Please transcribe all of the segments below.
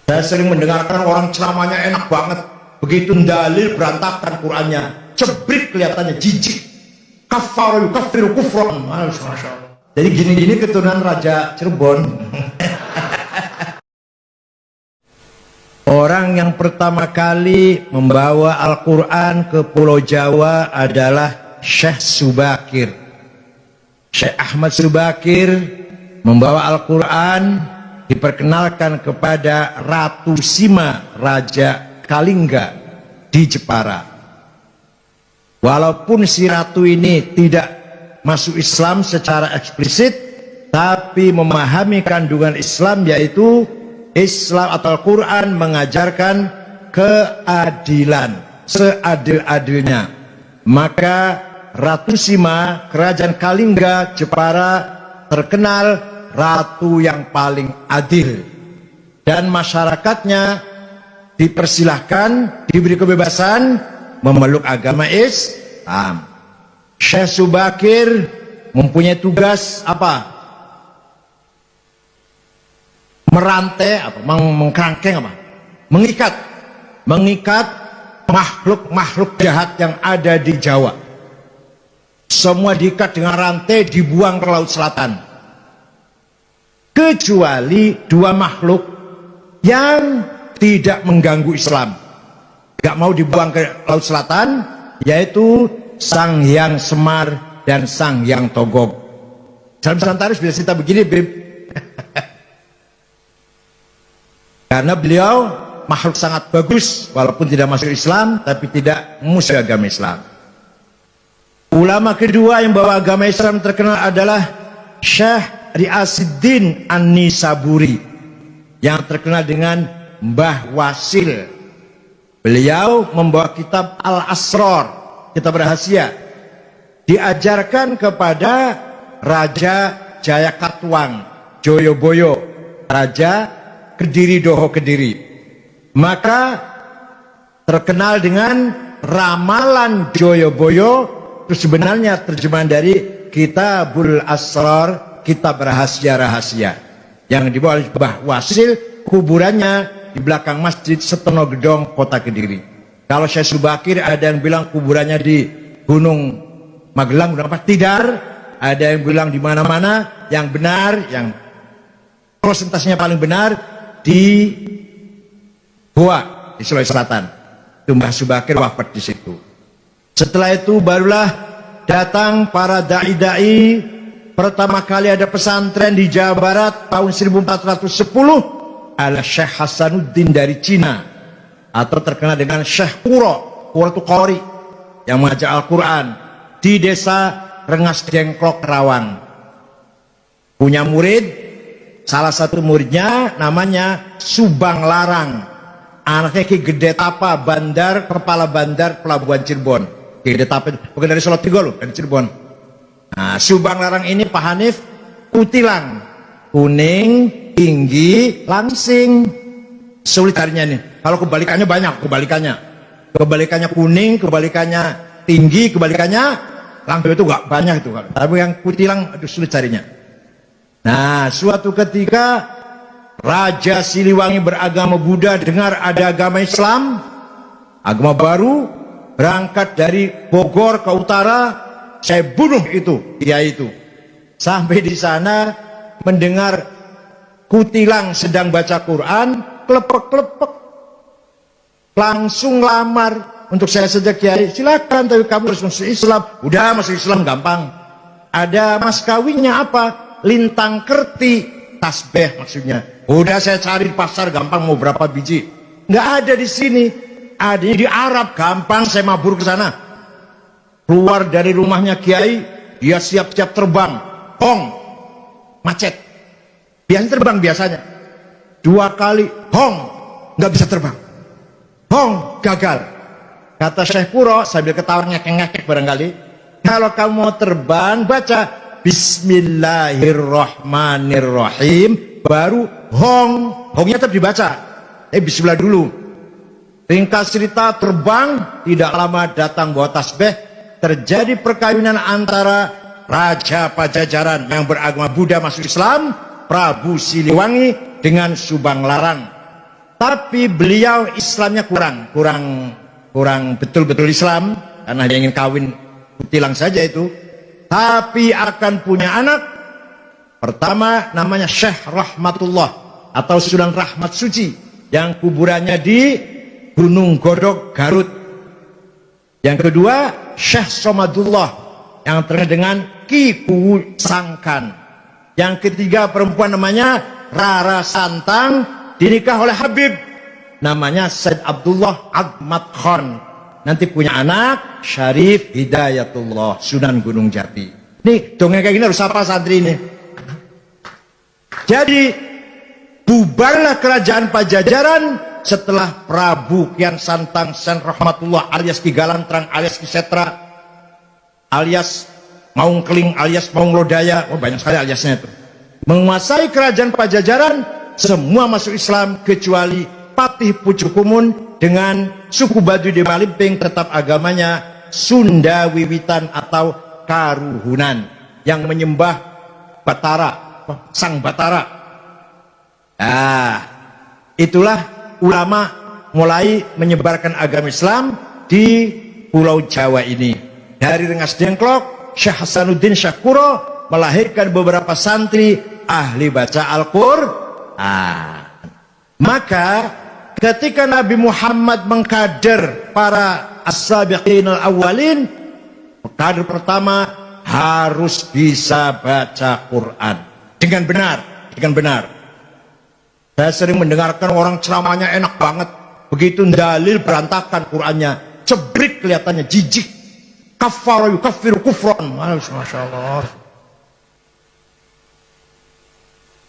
Saya sering mendengarkan orang ceramahnya enak banget, begitu dalil berantakan Qurannya, cebrik kelihatannya, jijik. Kafaru kafiru kufran. Masya Allah. Jadi gini-gini keturunan Raja Cirebon. Orang yang pertama kali membawa Al-Quran ke Pulau Jawa adalah Syekh Subakir. Syekh Ahmad Subakir membawa Al-Quran, diperkenalkan kepada Ratu Sima, Raja Kalingga di Jepara. Walaupun si ratu ini tidak masuk Islam secara eksplisit, tapi memahami kandungan Islam, yaitu Islam atau Al-Quran mengajarkan keadilan seadil-adilnya. Maka Ratu Sima, Kerajaan Kalingga Jepara, terkenal ratu yang paling adil, dan masyarakatnya dipersilahkan, diberi kebebasan memeluk agama Islam. Syekh Subakir mempunyai tugas apa? Merantai, apa? Mengkerangkeng, apa? Mengikat makhluk-makhluk jahat yang ada di Jawa. Semua diikat dengan rantai, dibuang ke Laut Selatan. Kecuali dua makhluk yang tidak mengganggu Islam, gak mau dibuang ke Laut Selatan, yaitu Sang Hyang Semar dan Sang Hyang Togog. Dalam Santaris bisa cerita begini, Bib. Karena beliau makhluk sangat bagus, walaupun tidak masuk Islam, tapi tidak musuh agama Islam. Ulama kedua yang bawa agama Islam terkenal adalah Syekh Ri'asuddin An-Nisaburi, yang terkenal dengan Mbah Wasil. Beliau membawa kitab Al-Asrar, kitab rahasia, diajarkan kepada Raja Jayakatwang Joyoboyo, Raja Kediri Doho Kediri. Maka terkenal dengan ramalan Joyoboyo. Itu sebenarnya terjemahan dari Kitabul Asrar, kitab rahasia-rahasia, yang dibawa oleh Mbah Wasil. Kuburannya di belakang Masjid Setono Gedong, Kota Kediri. Kalau Syekh Subakir ada yang bilang kuburannya di Gunung Magelang, Gunung apa? Tidar. Ada yang bilang di mana-mana. Yang benar, yang prosentasinya paling benar, di Goa di Sulawesi Selatan. Itu Mbah Subakir wafat di situ. Setelah itu barulah datang para dai-dai. Pertama kali ada pesantren di Jawa Barat tahun 1410 adalah Syekh Hasanuddin dari Cina, atau terkenal dengan Syekh Kuro. Kuro itu Qori, yang mengajar Al-Quran di desa Rengas Dengklok, Rawang. Punya murid, salah satu muridnya namanya Subang Larang, anaknya Ki Gede Tapa, bandar, kepala bandar Pelabuhan Cirebon. Ki Gede Tapa bukan dari Solo Tigo loh, dari Cirebon. Nah, Subang Larang ini Pak Hanif kutilang, kuning, tinggi, langsing. Sulit carinya nih. Kalau kebalikannya banyak, kebalikannya kuning, kebalikannya tinggi, kebalikannya langsing, itu gak banyak itu. Tapi yang kutilang, aduh, sulit carinya. Nah, suatu ketika Raja Siliwangi beragama Buddha dengar ada agama Islam, agama baru, berangkat dari Bogor ke utara, saya bunuh itu, kiai itu. Sampai di sana mendengar kutilang sedang baca Quran, klepek-klepek, langsung lamar. Untuk saya saja kiai, silakan, tapi kamu harus masuk Islam. Udah, masuk Islam gampang. Ada mas kawinnya apa? Lintang kerti, tasbih maksudnya. Udah saya cari di pasar, gampang, mau berapa biji? Nggak ada di sini, adanya di Arab, gampang, saya mabur ke sana. Keluar dari rumahnya kiai, dia siap-siap terbang, hong, macet. Biasanya terbang biasanya. 2 kali, hong, nggak bisa terbang. Hong, gagal. Kata Syekh Kuro sambil ketawa ngekek-ngekek barangkali, kalau kamu mau terbang, baca Bismillahirrahmanirrahim, baru hong. Hongnya tetap dibaca, bismillah dulu. Ringkas cerita, terbang, tidak lama datang bawa tasbih. Terjadi perkawinan antara Raja Pajajaran yang beragama Buddha masuk Islam, Prabu Siliwangi, dengan Subang Larang. Tapi beliau Islamnya kurang betul-betul Islam, karena dia ingin kawin kutilang saja itu. Tapi akan punya anak. Pertama namanya Syekh Rahmatullah atau Sunan Rahmat Suci, yang kuburannya di Gunung Godog, Garut. Yang kedua Syekh Somadullah, yang terkenal dengan Ki Kuwu Sangkan. Yang ketiga perempuan namanya Rara Santang, dinikah oleh Habib namanya Said Abdullah Ahmad Khan. Nanti punya anak Syarif Hidayatullah, Sunan Gunung Jati. Nih dongeng kayak gini harus apa santri ini. Jadi bubarlah kerajaan Pajajaran setelah Prabu Kian Santang Sen Rahmatullah alias Ki Galantrang alias Ki Setra alias Maung Keling alias Maung Lodaya, banyak sekali aliasnya itu, menguasai kerajaan Pajajaran. Semua masuk Islam kecuali Patih Pucukumun dengan suku Baduy di Malimping tetap agamanya Sunda Wiwitan atau Karuhunan yang menyembah Batara, Sang Batara. Itulah ulama mulai menyebarkan agama Islam di Pulau Jawa ini. Dari Rengas Dengklok, Syekh Hasanuddin Syakuro melahirkan beberapa santri ahli baca Al-Qur'an. Maka ketika Nabi Muhammad mengkader para as-sabiqin al-awwalin, kader pertama harus bisa baca Quran dengan benar. Saya sering mendengarkan orang ceramahnya enak banget, begitu dalil berantakan Qurannya, cebrik kelihatannya, jijik. Kafara yukaffiru kufran. Masya Allah.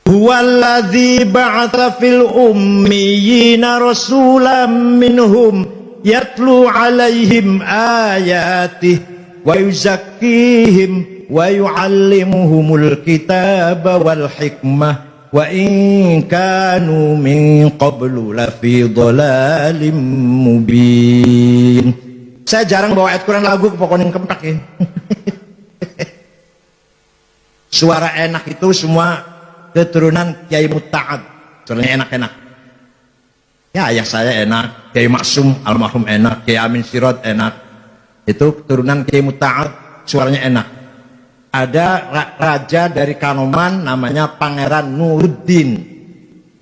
Huwallazi ba'atha fil ummiyina rasulam minhum yatlu alaihim ayatih wa yuzakkihim wa yu'allimuhumul kitaba wal hikmah wa in kanu min qablu lafi dhalalim mubin. Saya jarang bawa ayat Quran lagu ke pokoknya kempak ya. Suara enak itu semua keturunan Kiai Muta'ad, soalnya enak-enak. Ya ayah saya enak, Kiai Maksum almarhum enak, Kiai Amin Sirot enak. Itu keturunan Kiai Muta'ad, suaranya enak. Ada raja dari Kanoman namanya Pangeran Nuruddin.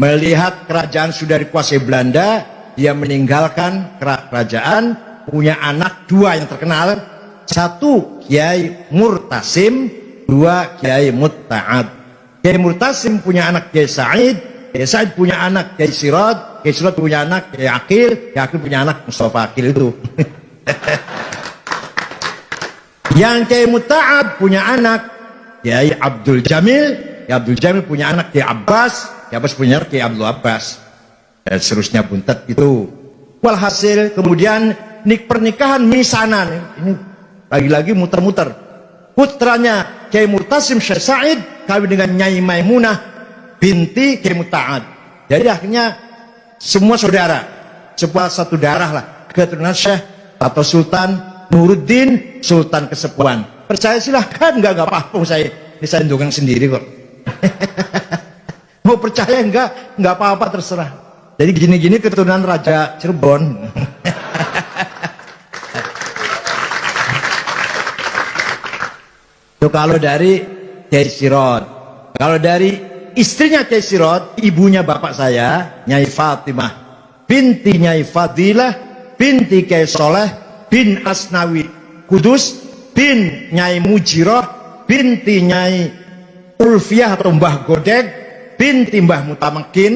Melihat kerajaan sudah dikuasai Belanda, dia meninggalkan kerajaan, punya anak dua yang terkenal. Satu Kiai Murtasim, dua Kiai Muta'ad. Kiai Murtasim punya anak Kiai Said punya anak Kiai Sirot punya anak Kiai Akil punya anak Mustafa Akil itu. Yang Kiai Muta'ad punya anak Kiai Abdul Jamil punya anak Kiai Abbas punya anak Kiai Abdul Abbas, dan seterusnya buntet itu. Walhasil kemudian pernikahan misanan ini lagi-lagi muter-muter. Putranya Kiai Murtasim Syekh Said kawin dengan Nyai Maimunah binti Kiai Muta'ad. Jadi akhirnya semua saudara, satu darah lah, keturunan Syekh atau Sultan Nuruddin, Sultan Kesepuan. Percaya silahkan, enggak apa-apa, saya dongeng sendiri kok. Mau percaya enggak apa-apa, terserah. Jadi gini-gini keturunan Raja Cirebon. Itu kalau dari Kiai Sirot. Kalau dari istrinya Kiai Sirot, ibunya bapak saya, Nyai Fatimah binti Nyai Fadilah binti Kiai Soleh bin Asnawi Kudus bin Nyai Mujiroh binti Nyai Ulfiah atau Mbah Godeg binti Mbah Mutamakin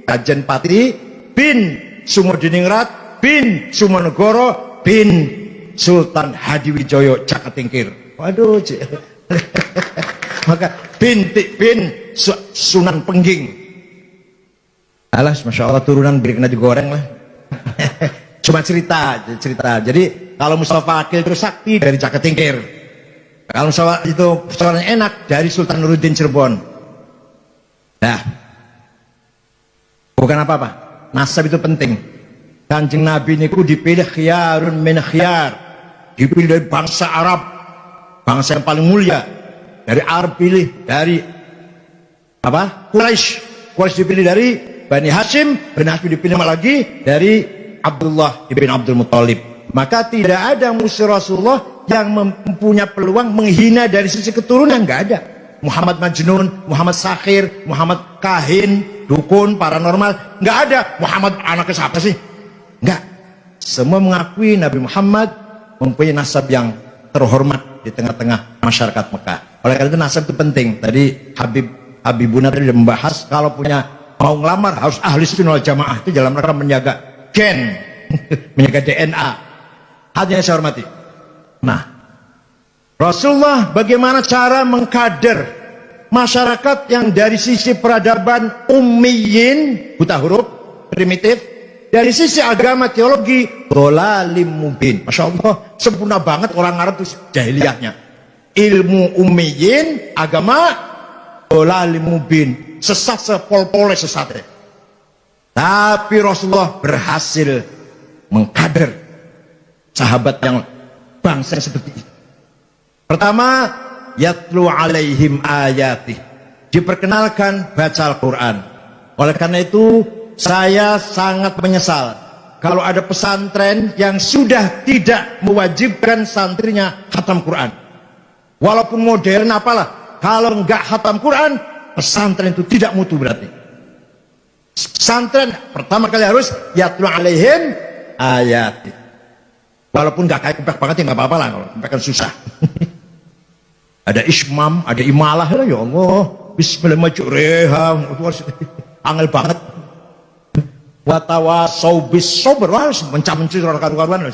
Rajen Pati bin Sumodiningrat bin Sumonegoro bin Sultan Hadiwijoyo Cakatingkir. Waduh, maka bin Sunan Pengging. Alas, Masya Allah, turunan birikna digoreng lah. Cuma cerita. Jadi kalau Mustafa Akil itu sakti dari Cakatingkir. Kalau Mustafa itu suaranya enak dari Sultan Nuruddin Cirebon. Nah, bukan apa-apa. Nasab itu penting. Kanjeng Nabi niku dipilih khiyarun min khiyar. Dipilih dari bangsa Arab, bangsa yang paling mulia. Dari Arab pilih, dari apa? Quraisy dipilih dari Bani Hashim, Bani Hashim dipilih lagi dari Abdullah ibn Abdul Muthalib. Maka tidak ada musuh Rasulullah yang mempunyai peluang menghina dari sisi keturunan, nggak ada. Muhammad Majnun, Muhammad Sakhir, Muhammad Kahin, dukun, paranormal, nggak ada. Muhammad anaknya siapa sih? Nggak. Semua mengakui Nabi Muhammad mempunyai nasab yang terhormat di tengah-tengah masyarakat Mekah. Oleh karena itu nasab itu penting. Tadi Habibuna tadi sudah membahas kalau mau ngelamar harus ahli sunnah wal jamaah, itu dalam rangka menjaga gen, menjaga DNA. Hadirin saya hormati. Nah, Rasulullah bagaimana cara mengkader masyarakat yang dari sisi peradaban ummiyin, buta huruf, primitif, dari sisi agama teologi dhalalim mubin. Masya Allah, sempurna banget orang Arab itu jahiliyahnya. Ilmu ummiyin, agama dhalalim mubin, sesat sepol-pole sesatnya. Tapi Rasulullah berhasil mengkader sahabat yang bangsa seperti itu. Pertama, yatlu alaihim ayatih, diperkenalkan baca Al-Quran. Oleh karena itu saya sangat menyesal kalau ada pesantren yang sudah tidak mewajibkan santrinya khatam Quran. Walaupun modern apalah, kalau enggak khatam Quran, pesantren itu tidak mutu berarti. Pesantren pertama kali harus yatlu alaihim ayatih. Walaupun enggak kayak kepek banget ya nggak apa-apa lah, kalau kepek kan susah. Ada ismam, ada imalah, ya Allah, bismillahirrahmanirrahim, angel banget. Watawasau bis sober, harus mencari karuan-karuan.